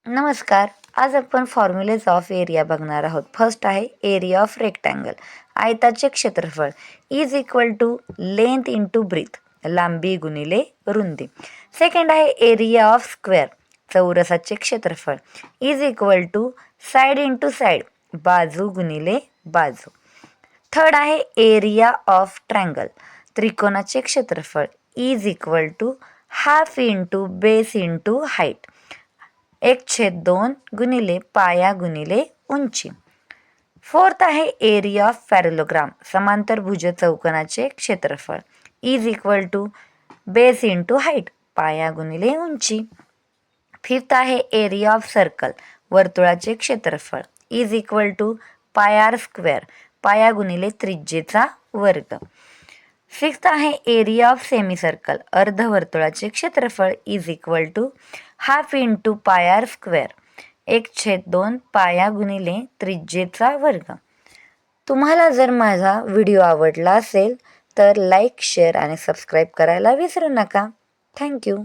नमस्कार. आज आपण फॉर्म्युलेज ऑफ एरिया बघणार आहोत. फर्स्ट आहे एरिया ऑफ रेक्टँगल. आयताचे क्षेत्रफळ is equal to length into breadth, लांबी गुणिले रुंदी. सेकंड आहे एरिया ऑफ स्क्वेअर, चौरसाचे क्षेत्रफळ is equal to side into side, बाजू गुणिले बाजू. थर्ड आहे एरिया ऑफ ट्रँगल, त्रिकोणाचे क्षेत्रफळ is equal to half into base into height, 1/2 गुणिले पाया गुणिले उंची. फोर्थ आहे एरिया ऑफ पॅरलोग्राम, समांतरभुज चौकोनाचे क्षेत्रफळ is equal to base into height, पाया गुणिले उंची. फिफ्थ आहे एरिया ऑफ सर्कल, वर्तुळाचे क्षेत्रफळ is equal to pi square, पाया गुणिले त्रिज्येचा वर्ग. सिक्स्थ आहे एरिया ऑफ सेमीसर्कल, अर्धवर्तुळाचे क्षेत्रफळ is equal to half into pi square, 1/2 पाया गुणिले त्रिज्येचा वर्ग. तुम्हाला जर माझा व्हिडिओ आवडला असेल तर लाईक, शेअर आणि सबस्क्राईब करायला विसरू नका. थँक्यू.